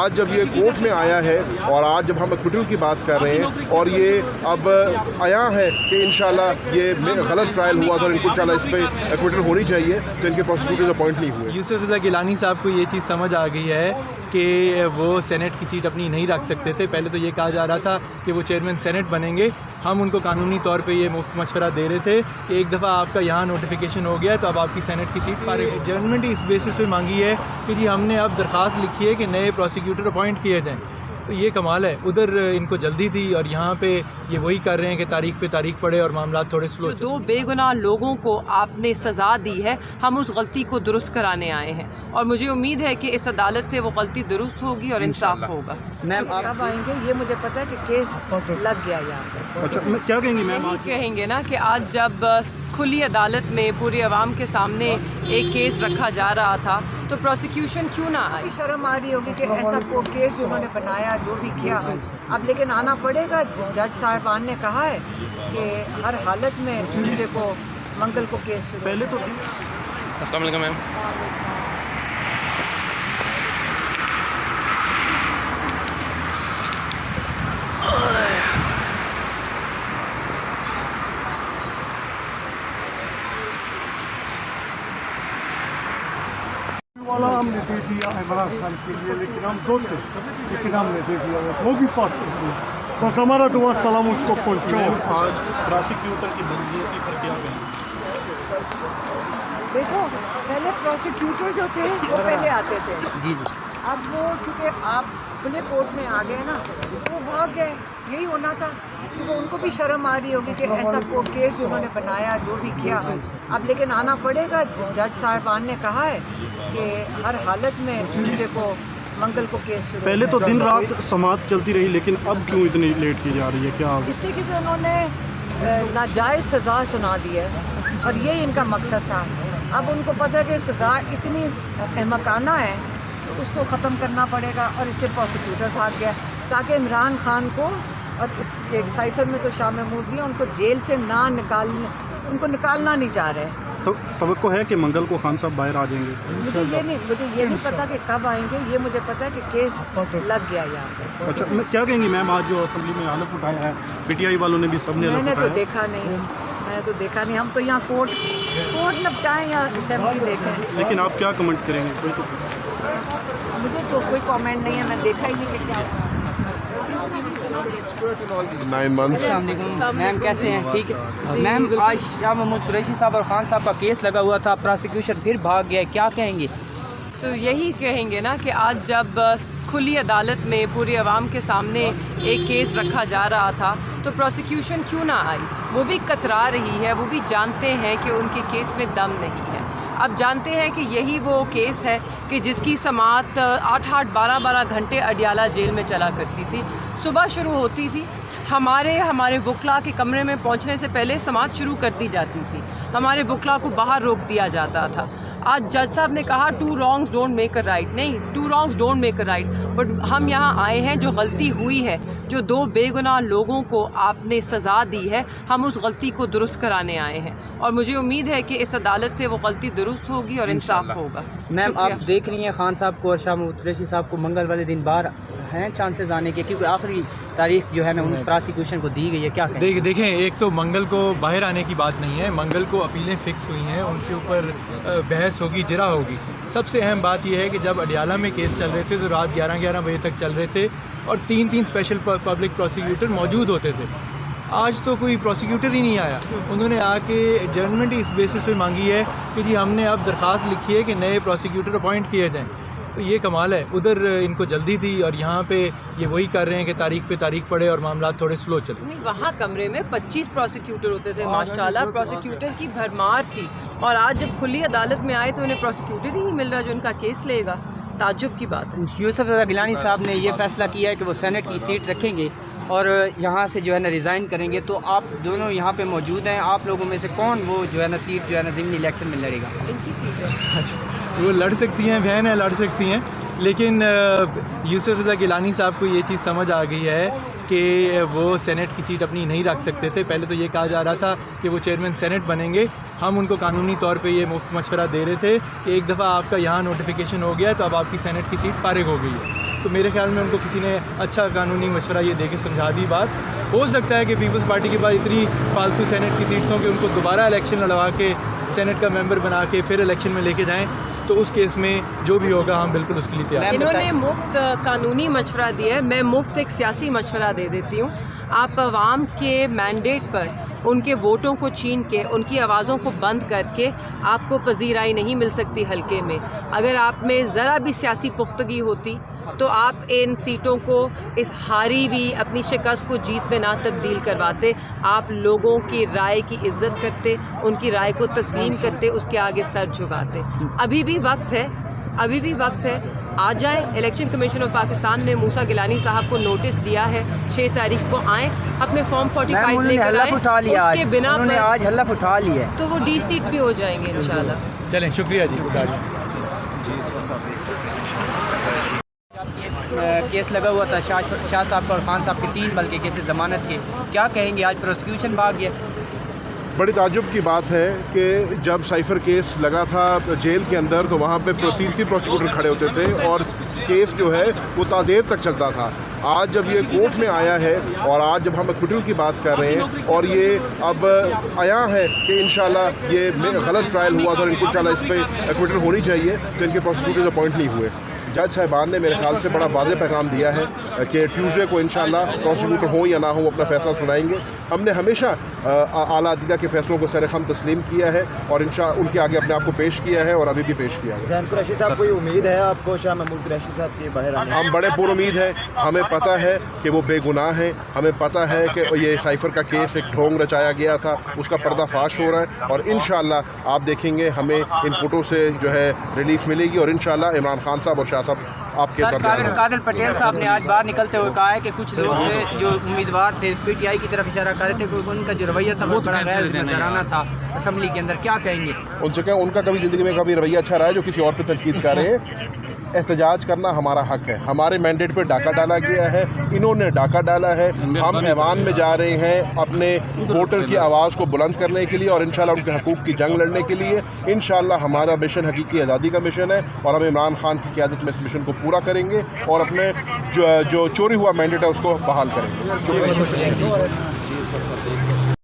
آج جب یہ کورٹ میں آیا ہے اور آج جب ہم ایکویٹل کی بات کر رہے ہیں اور یہ اب آیا ہے کہ انشاءاللہ یہ غلط ٹرائل ہوا تھا اور ان کو انشاءاللہ اس پہ ایکویٹل ہونی چاہیے تو ان کے پروسیکیوٹرز اپوائنٹ نہیں ہوئے۔ یوسف رضا گیلانی صاحب کو یہ چیز سمجھ آ گئی ہے کہ وہ سینٹ کی سیٹ اپنی نہیں رکھ سکتے تھے۔ پہلے تو یہ کہا جا رہا تھا کہ وہ چیئرمین سینٹ بنیں گے، ہم ان کو قانونی طور پہ یہ مفت مشورہ دے رہے تھے کہ ایک دفعہ آپ کا یہاں نوٹیفیکیشن ہو گیا تو اب آپ کی سینٹ کی سیٹ فارغ ہے۔ گورنمنٹ اس بیسس پہ مانگی ہے کہ جی ہم نے اب درخواست لکھی ہے کہ نئے پروسیکیوٹر اپوائنٹ کیے جائیں، تو یہ کمال ہے۔ ادھر ان کو جلدی تھی اور یہاں پہ یہ وہی کر رہے ہیں کہ تاریخ پہ تاریخ پڑے اور معاملات تھوڑے سلو۔ دو بے گناہ لوگوں کو آپ نے سزا دی ہے، ہم اس غلطی کو درست کرانے آئے ہیں اور مجھے امید ہے کہ اس عدالت سے وہ غلطی درست ہوگی اور انصاف ہوگا۔ میم آپ کب آئیں گے؟ یہ مجھے پتہ ہے کہ کیس لگ گیا یہاں پہ۔ اچھا کیا کہیں گی میم؟ یہی کہیں گے نا کہ آج جب کھلی عدالت میں پوری عوام کے سامنے ایک کیس رکھا جا رہا تھا تو پروسیکیوشن کیوں نہ آئی؟ شرم آ رہی ہوگی کہ ایسا کو کیس جو انہوں نے بنایا جو بھی کیا اب لیکن آنا پڑے گا۔ جج صاحبان نے کہا ہے کہ ہر حالت میں ٹیوزڈے کو منگل کو کیس شروع۔ پہلے تو السلام علیکم میم۔ والا ہم نے دے دیا عمران خان کے لیے، لیکن ہم دو تھے لیکن ہم نے دے دیا وہ بھی پاس کر دیا۔ بس ہمارا دعا سلام اس کو پہنچاؤ۔ آج پراسیکیوٹر کی منظوری پر کیا کہیں؟ دیکھو پہلے پروسیکیوٹر جو تھے وہ پہلے آتے تھے، جی اب وہ کیونکہ آپ کھلے کورٹ میں آ گئے نا تو وہ بھاگ گئے۔ یہی ہونا تھا کیونکہ ان کو بھی شرم آ رہی ہوگی کہ ایسا کو کیس جو انہوں نے بنایا جو بھی کیا اب لیکن آنا پڑے گا۔ جج صاحبان نے کہا ہے کہ ہر حالت میں ٹیوزڈے کو منگل کو کیس شروع۔ پہلے تو دن رات سماعت چلتی رہی لیکن اب کیوں اتنی لیٹ کی جا رہی ہے؟ کیا اس لیے کہ انہوں نے ناجائز سزا سنا دی ہے اور یہی ان کا مقصد تھا۔ اب ان کو پتہ ہے کہ سزا اتنی احمقانہ ہے تو اس کو ختم کرنا پڑے گا اور اس لیے پروسیکیوٹر بھاگ گیا تاکہ عمران خان کو اور اس ایک سائفر میں تو شاہ محمود بھی ہیں ان کو جیل سے نہ نکالنا، ان کو نکالنا نہیں چاہ رہے۔ تو توقع ہے کہ منگل کو خان صاحب باہر آ جائیں گے؟ مجھے یہ نہیں پتا کہ کب آئیں گے، یہ مجھے پتا ہے کہ کیس لگ گیا یہاں پہ۔ اچھا کیا کہیں گی میم؟ آج جو اسمبلی میں حلف اٹھایا ہے پی ٹی آئی والوں نے بھی سب نے میں حلف نے تو اٹھایا۔ دیکھا نہیں، ہم تو یہاں کورٹ نپٹائیں یا اسمبلی دیکھیں۔ لیکن آپ کیا کمنٹ کریں گے؟ مجھے تو کوئی کامنٹ نہیں ہے، میں دیکھا ہی نہیں کہ کیا ہوا۔ 9 months۔ السلام علیکم میم، کیسے ہیں؟ ٹھیک ہے میم۔ آج شاہ محمود قریشی صاحب اور خان صاحب کا کیس لگا ہوا تھا، پروسیکیوشن پھر بھاگ گیا، کیا کہیں گے؟ تو یہی کہیں گے نا کہ آج جب کھلی عدالت میں پوری عوام کے سامنے ایک کیس رکھا جا رہا تھا تو پروسیکیوشن کیوں نہ آئی؟ وہ بھی کترا رہی ہے، وہ بھی جانتے ہیں کہ ان کے کیس میں دم نہیں ہے۔ اب جانتے ہیں کہ یہی وہ کیس ہے کہ جس کی سماعت 8-8 12-12 گھنٹے اڈیالہ جیل میں چلا کرتی تھی۔ صبح شروع ہوتی تھی، ہمارے وکلا کے کمرے میں پہنچنے سے پہلے سماعت شروع کر دی جاتی تھی، ہمارے وکلا کو باہر روک دیا جاتا تھا۔ آج جج صاحب نے کہا 2 wrongs don't make a right، نہیں 2 wrongs don't make a right، but ہم یہاں آئے ہیں، جو غلطی ہوئی ہے، جو 2 بے گناہ لوگوں کو آپ نے سزا دی ہے، ہم اس غلطی کو درست کرانے آئے ہیں اور مجھے امید ہے کہ اس عدالت سے وہ غلطی درست ہوگی اور انصاف ہوگا۔ میم آپ دیکھ رہی ہیں خان صاحب کو اور شاہ محمود قریشی صاحب کو منگل والے دن باہر ہیں چانسز آنے کے، کیونکہ آخری تاریخ جو ہے نا ان پراسیکیوشن کو دی گئی ہے، کیا کہیں؟ دیکھیں ایک تو منگل کو باہر آنے کی بات نہیں ہے، منگل کو اپیلیں فکس ہوئی ہیں، ان کے اوپر بحث ہوگی، جرا ہوگی۔ سب سے اہم بات یہ ہے کہ جب اڈیالہ میں کیس چل رہے تھے تو رات 11 بجے تک چل رہے تھے اور 3 اسپیشل پبلک پروسیکیوٹر موجود ہوتے تھے۔ آج تو کوئی پروسیکیوٹر ہی نہیں آیا، انہوں نے آ کے ججمنٹ اس بیسس پہ مانگی ہے کہ جی ہم نے اب درخواست لکھی ہے کہ نئے پروسیکیوٹر اپوائنٹ کیے جائیں، تو یہ کمال ہے۔ ادھر ان کو جلدی تھی اور یہاں پہ یہ وہی کر رہے ہیں کہ تاریخ پہ تاریخ پڑے اور معاملات تھوڑے سلو چلے۔ نہیں، وہاں کمرے میں 25 پروسیکیوٹر ہوتے تھے، ماشاءاللہ پروسیکیوٹرز کی بھرمار تھی، اور آج جب کھلی عدالت میں آئے تو انہیں پروسیکیوٹر ہی نہیں مل رہا جو ان کا کیس لے گا۔ تعجب کی بات ہے۔ یوسف رضا گیلانی صاحب نے یہ فیصلہ کیا ہے کہ وہ سینٹ کی سیٹ رکھیں گے اور یہاں سے جو ہے نا ریزائن کریں گے، تو آپ دونوں یہاں پہ موجود ہیں، آپ لوگوں میں سے کون وہ جو ہے نا سیٹ جو ہے نا ضمنی الیکشن میں لڑے گا؟ ان کی سیٹ ہے۔ وہ لڑ سکتی ہیں، بہن ہے، لڑ سکتی ہیں، لیکن یوسف رضا گیلانی صاحب کو یہ چیز سمجھ آ گئی ہے کہ وہ سینٹ کی سیٹ اپنی نہیں رکھ سکتے تھے. پہلے تو یہ کہا جا رہا تھا کہ وہ چیئرمین سینٹ بنیں گے. ہم ان کو قانونی طور پہ یہ مفت مشورہ دے رہے تھے کہ ایک دفعہ آپ کا یہاں نوٹیفیکیشن ہو گیا ہے تو اب آپ کی سینٹ کی سیٹ فارغ ہو گئی ہے. تو میرے خیال میں ان کو کسی نے اچھا قانونی مشورہ یہ دے کے سمجھا دی بات. ہو سکتا ہے کہ پیپلز پارٹی کے پاس اتنی فالتو سینٹ کی سیٹس ہوں کہ ان کو دوبارہ الیکشن لڑوا کے سینٹ کا ممبر بنا کے پھر الیکشن میں لے کے جائیں. تو اس کیس میں جو بھی ہوگا ہم بالکل اس کے لیے تیار ہیں. انہوں نے مفت قانونی مشورہ دیا ہے, میں مفت ایک سیاسی مشورہ دے دیتی ہوں. آپ عوام کے مینڈیٹ پر ان کے ووٹوں کو چھین کے ان کی آوازوں کو بند کر کے آپ کو پذیرائی نہیں مل سکتی حلقے میں. اگر آپ میں ذرا بھی سیاسی پختگی ہوتی تو آپ ان سیٹوں کو اس ہاری بھی اپنی شکست کو جیت میں نہ تبدیل کرواتے. آپ لوگوں کی رائے کی عزت کرتے, ان کی رائے کو تسلیم کرتے, اس کے آگے سر جھکاتے. ابھی بھی وقت ہے, ابھی بھی وقت ہے. آ جائیں. الیکشن کمیشن آف پاکستان نے موسیٰ گیلانی صاحب کو نوٹس دیا ہے 6 تاریخ کو آئیں, اپنے فارم 45 لے کر آئیں. اس کے بنا پر آج حلف اٹھا لیا ہے تو وہ ڈی سیٹ بھی ہو جائیں گے انشاءاللہ. چلیں, شکریہ جی. کیس لگا ہوا تھا شاہ صاحب اور خان صاحب کے 3 بلکہ کیسز ضمانت کے, کیا کہیں گے؟ آج پروسیکیوشن بھاگ گیا. بڑی تعجب کی بات ہے کہ جب سائفر کیس لگا تھا جیل کے اندر تو وہاں پہ 3 پروسیکیوٹر کھڑے ہوتے تھے اور کیس جو ہے وہ تا دیر تک چلتا تھا. آج جب یہ کورٹ میں آیا ہے اور آج جب ہم ایکویٹل کی بات کر رہے ہیں اور یہ اب آیا ہے کہ انشاءاللہ یہ غلط ٹرائل ہوا تھا اور ان کو انشاءاللہ اس پہ ایکویٹل ہونی چاہیے, تو ان کے پروسیکیوٹرز اپوائنٹ نہیں ہوئے. جج صاحبان نے میرے خیال سے بڑا واضح پیغام دیا ہے کہ ٹیوزڈے کو انشاءاللہ پروسیکیوٹر ہوں یا نہ ہوں اپنا فیصلہ سنائیں گے. ہم نے ہمیشہ اعلیٰ عدلیہ کے فیصلوں کو سر خم تسلیم کیا ہے اور ان کے آگے اپنے آپ کو پیش کیا ہے اور ابھی بھی پیش کیا ہے. حسین قریشی صاحب, کوئی امید ہے آپ کو شاہ محمود قریشی صاحب کے باہر آنے؟ ہم بڑے پر امید ہیں. ہمیں پتہ ہے کہ وہ بے گناہ ہیں. ہمیں پتہ ہے کہ یہ سائفر کا کیس ایک ڈھونگ رچایا گیا تھا, اس کا پردہ فاش ہو رہا ہے اور انشاءاللہ آپ دیکھیں گے ہمیں ان فوٹو سے جو ہے ریلیف ملے گی اور انشاءاللہ عمران خان صاحب اور شاہ صاحب آپ کے قادر پٹیل صاحب نے آج باہر نکلتے ہوئے کہا ہے کہ کچھ لوگ تھے جو امیدوار تھے پی ٹی آئی کی طرف اشارہ کر رہے تھے, ان کا جو رویہ تھا وہ بڑا غیر ذمہ تھا اسمبلی کے اندر. کیا کہیں گے ان سے؟ ان کا کبھی زندگی میں کبھی رویہ اچھا رہا ہے جو کسی اور پہ تنقید کر رہے ہیں؟ احتجاج کرنا ہمارا حق ہے. ہمارے مینڈیٹ پہ ڈاکہ ڈالا گیا ہے, انہوں نے ڈاکہ ڈالا ہے. ہم ایوان میں جا رہے ہیں اپنے ووٹر کی آواز کو بلند کرنے کے لیے اور انشاءاللہ ان کے حقوق کی جنگ لڑنے کے لیے. انشاءاللہ ہمارا مشن حقیقی آزادی کا مشن ہے اور ہم عمران خان کی قیادت میں اس مشن کو پورا کریں گے اور اپنے جو چوری ہوا مینڈیٹ ہے اس کو بحال کریں گے. شکریہ.